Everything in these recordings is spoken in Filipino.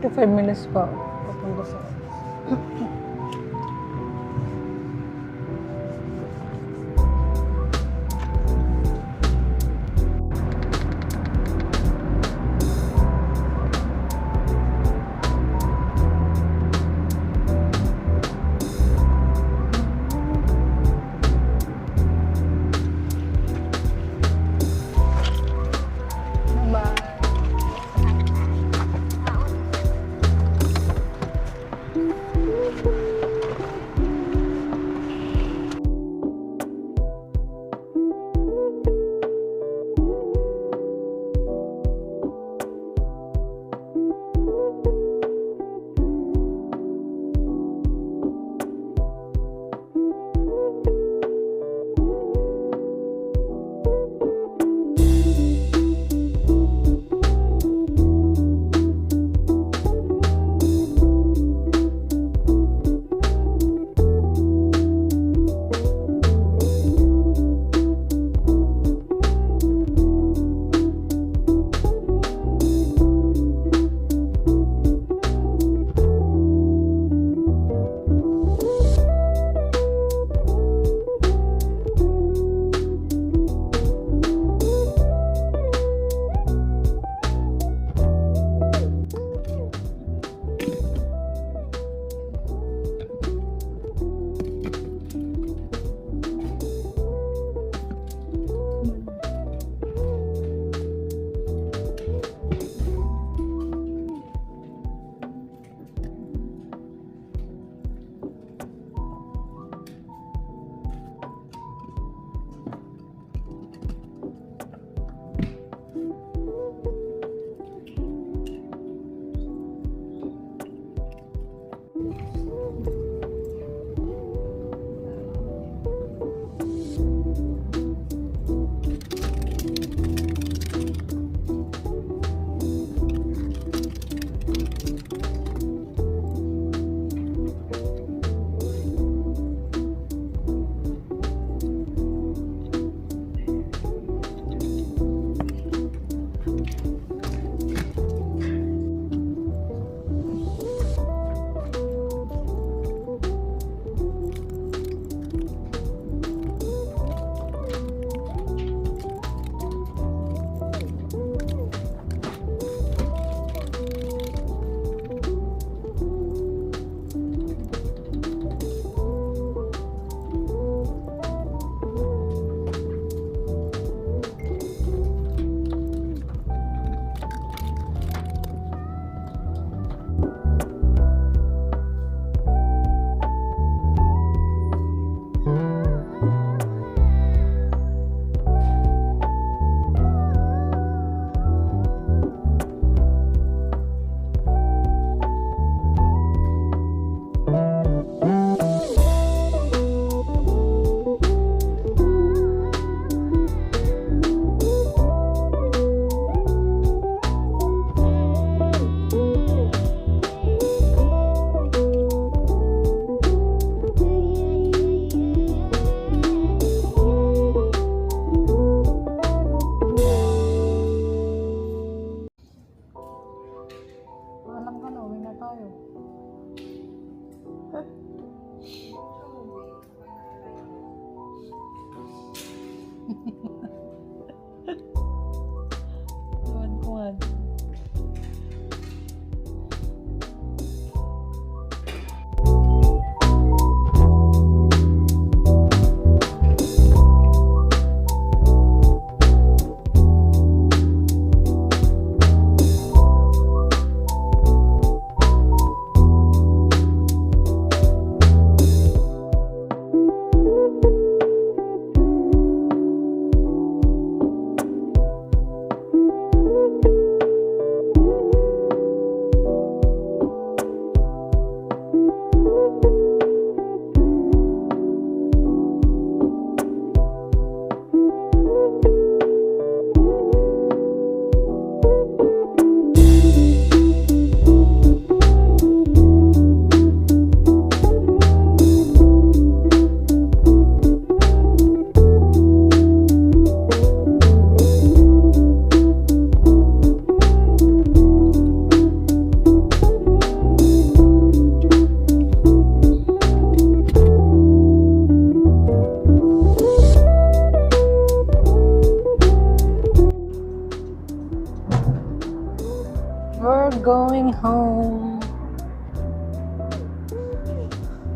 45 minutes pa papunta sa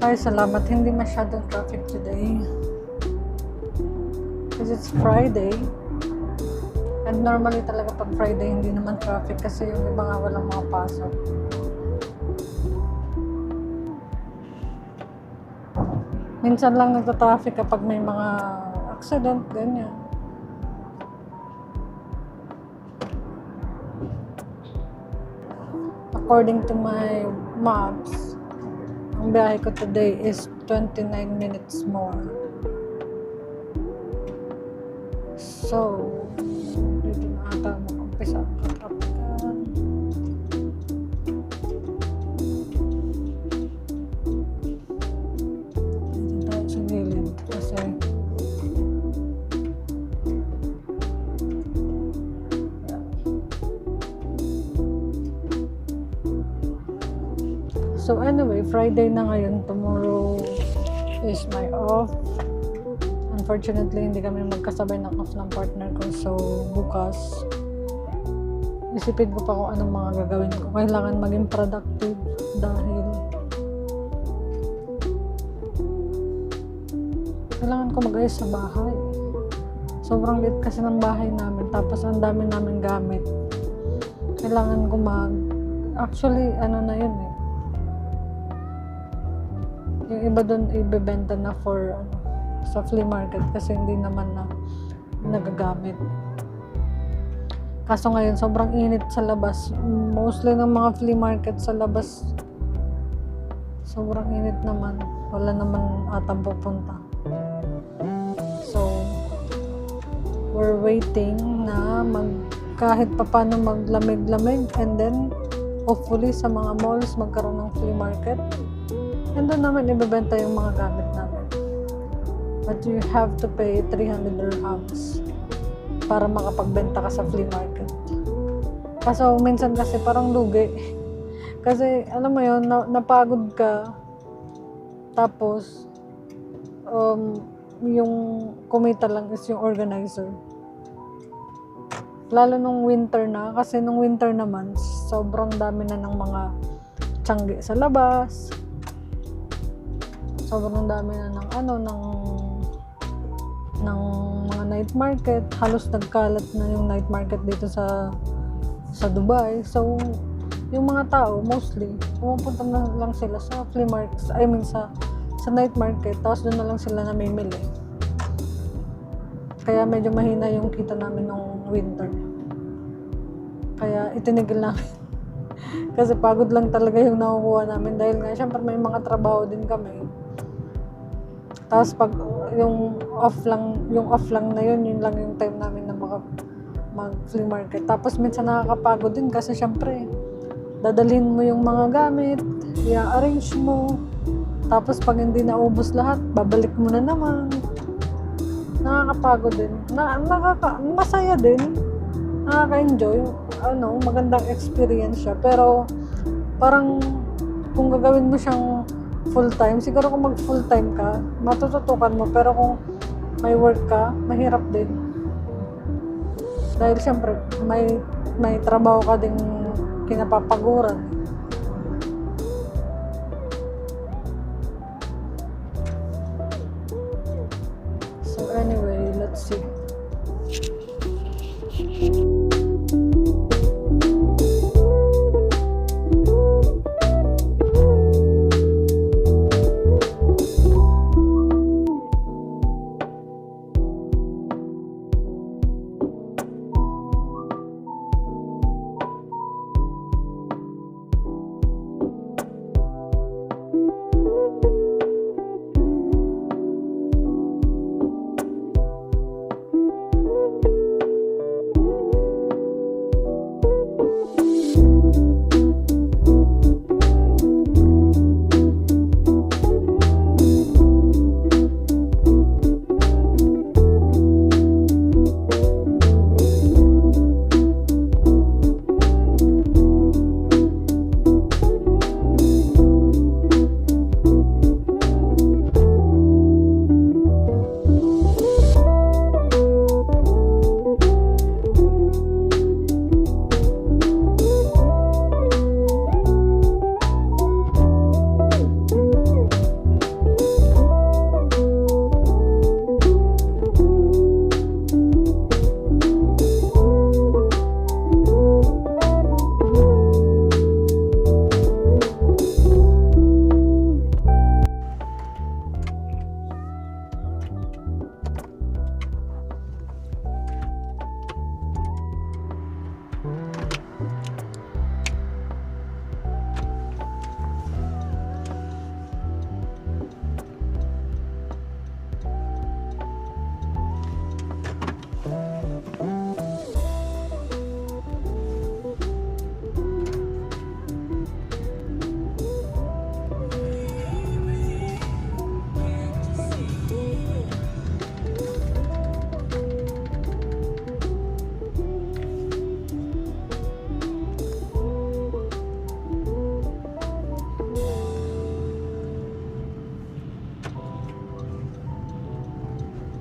Ay, salamat. Hindi masyadong traffic today. Because it's Friday. And normally talaga pag Friday, hindi naman traffic kasi yung iba nga walang mga pasok. Minsan lang nagta-traffic kapag may mga accident, ganyan. According to my maps, ang biyahe ko today is 29 minutes more. So, dito na ata mag-umpisa ang katrapikan. Dito tayo sa gilid kasi so anyway, Friday na ngayon. Tomorrow is my off. Unfortunately, hindi kami magkasabay ng off ng partner ko. So, bukas, isipin ko pa kung anong mga gagawin ko. Kailangan maging productive dahil kailangan ko mag-ayos sa bahay. Sobrang liit kasi ng bahay namin. Tapos, ang dami namin gamit. Kailangan ko actually, ano na yun eh. Yung iba doon ibebenta na for sa flea market kasi hindi naman na nagagamit. Kaso ngayon sobrang init sa labas. Mostly ng mga flea market sa labas sobrang init naman. Wala naman atang pupunta. So we're waiting na kahit papano maglamig-lamig and then hopefully sa mga malls magkaroon ng flea market. And doon naman ibebenta yung mga gamit namin. But you have to pay 300 dirhams para makapagbenta ka sa flea market. Kaso minsan kasi parang lugi. Kasi alam mo yun, napagod ka. Tapos, yung kumita lang is yung organizer. Lalo nung winter na. Kasi nung winter naman, sobrang dami na ng mga tiyanggi sa labas. Sobrang dami na ng mga night market. Halos nagkalat na yung night market dito sa Dubai. So, yung mga tao, mostly, pumupunta na lang sila sa flea market, sa night market, tapos doon na lang sila namimili. Kaya medyo mahina yung kita namin nung winter. Kaya itinigil namin. Kasi pagod lang talaga yung nakukuha namin dahil nga, syempre may mga trabaho din kami. Tapos pag yung off lang na yun lang yung time namin na mag-flea market. Tapos minsan nakakapagod din kasi syempre dadalhin mo yung mga gamit, i-arrange mo. Tapos pag hindi naubos lahat, babalik mo na naman. Nakakapagod din. Masaya din. Nakaka-enjoy. Magandang experience siya. Pero parang kung gagawin mo siyang full-time, siguro kung mag-full-time ka, matututukan mo. Pero kung may work ka, mahirap din. Dahil siyempre, may trabaho ka ding kinapapaguran. So anyway, let's see.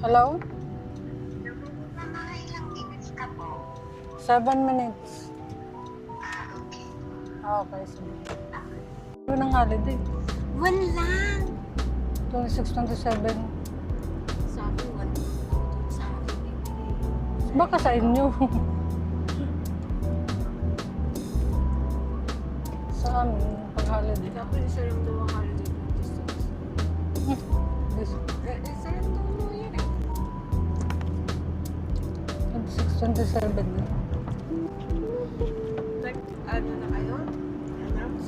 Hello? Mga ilang minutes ka po? 7 minutes. Okay. Okay, sige. Yun ang holiday. One lang! 26, 27. Sa akin, one lang. Sa akin, Baka sa inyo. Sa amin, pag holiday. Dapat isa lang daw ang holiday 26. This, Isa lang daw mo yun eh. 26, 27 na. Ano na kayo? Announce?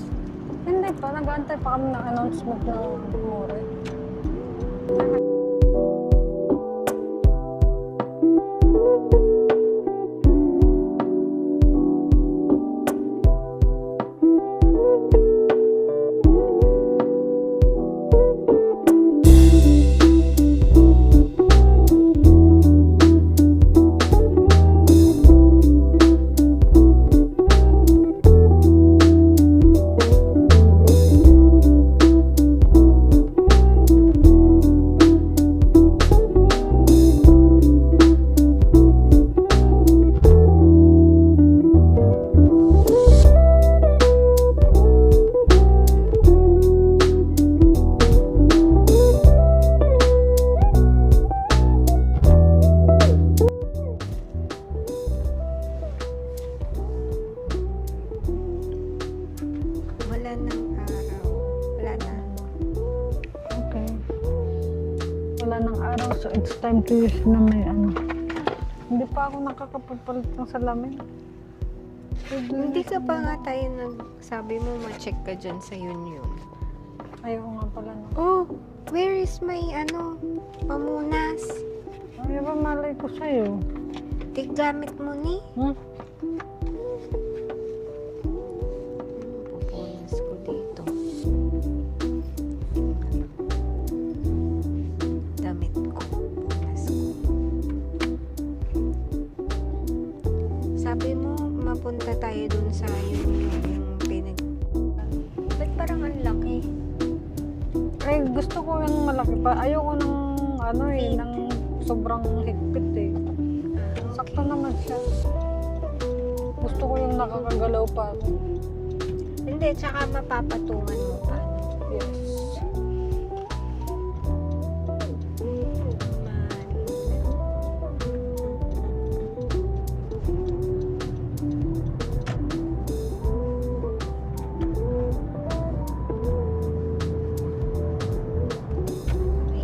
Hindi pa, nag-aantay pa kami ng announcement ng More. Wala nang araw. Wala na. Okay. Wala nang araw, so it's time to use na may ano. Hindi pa ako nakakapagpalit ng salamin. Hindi ka pa nga tayo nagsabi mo ma-check ka dyan sa Union. Ayaw nga pala no. Oh, where is my pamunas? Ay, ba malay ko sa'yo? Gamit mo ni? Hmm? Papunas ko dito. Damit ko. Punas ko. Sabi mo, mapunta tayo dun sa yung pinag... Ba't parang ang laki? Ay, gusto ko yung malaki pa. Ayoko ng ano eh, ng sobrang higpit eh. Sakto naman siya. Gusto ko yung nakakagalaw pa ako. Hindi, tsaka mapapatungan mo pa. Yes.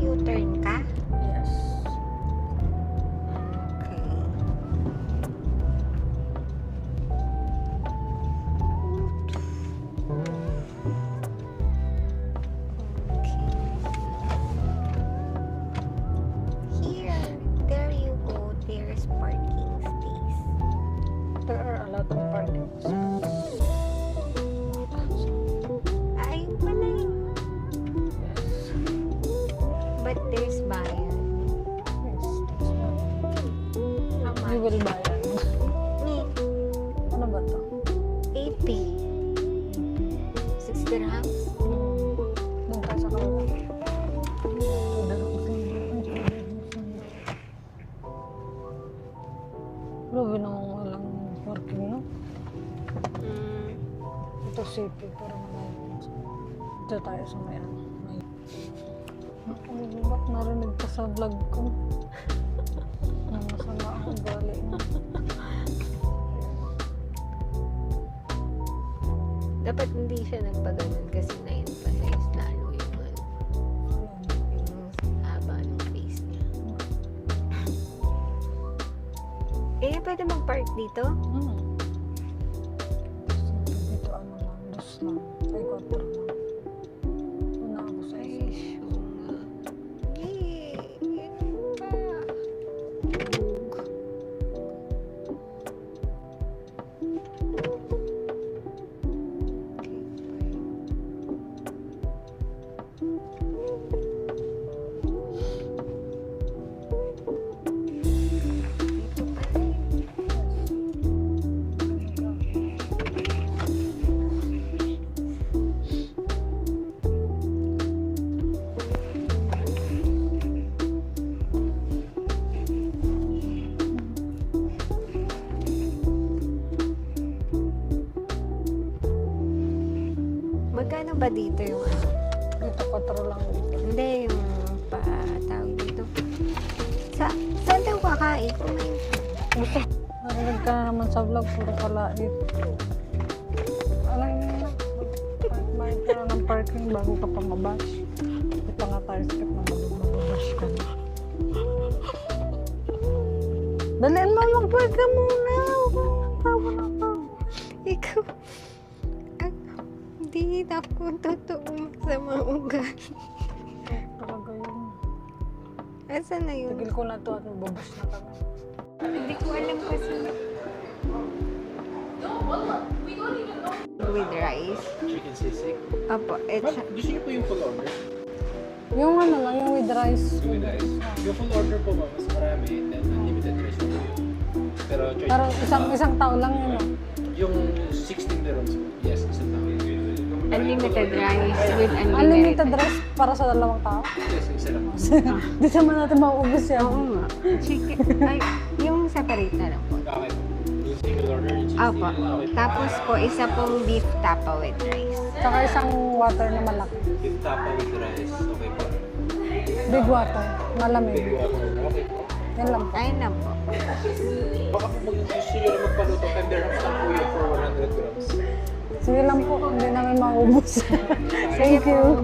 U-turn ka? Yes. Okay. Here, there you go. There's parking space. There are a lot of parking spaces. Ay, pala yun. Yes. But there's bayad. Yes. How You much? will buy it. Ni, Ano ba to? 80. 6 dirhams. Doon tayo sa kabila. Grabe naman walang parking, no? Mm. Ito city, pero malayo. Ito tayo sa may ano. May... Ba't narinig ka sa vlog ko? Masama ang ugali mo. Dapat hindi siya nagpaganon kasi na-emphasize lalo yung ano, yung haba ng face niya. Eh, pwede mag-park dito? Dito ano lang, dos lang. Ay, 4 lang. Una ako sa isa. Sure nga. Yay! Ano pa? Dito pa rin. pa dito yung ano? Dito 4 lang dito. Hindi, yung tawag dito. Saan daw kakain? Gusto, narinig ka na naman sa vlog, puro kalait. Alam mo na, magbayad ka na ng parking bago ka pa mabash. Hindi pa nga tayo skip na mababash ka na. Dalian mo, mag-park ka muna. Tawa na to. Ikaw, hindi ako totoo masama ugali. Talaga yun. Asan na yun? Tigil ko na to at mababash na kami. Hindi ko alam kasi. With rice. Chicken sisig. Apo, it's... Ma'am, gusto niyo po yung full order? Yung ano lang, yung with rice. With rice. Yung full order po, ma'am, mas marami. Then unlimited rice po yun. Pero choice Pero po. isang tao lang yun. Oh. Yung 16 dirhams po. Yes, isang tao. Unlimited rice with Unlimited rice para sa 2 tao. Yes, isa lang. Di naman natin mauubos yan. Oo nga. Chicken. Ay, yung separate na lang po. Okay po. Yung single order, yung 16. Opo. Okay po. Tapos po, isa pong beef tapa with rice. Tsaka isang water na malaki. Beef tapa with rice. Okay po. Big water. Malamig. Big water. Okay po. Yan lang po. Ayun lang po. Baka po gusto nyo na magpaluto, 10 dirhams lang po yun for 100 grams. Sige lang po, hindi namin maubos. Thank you.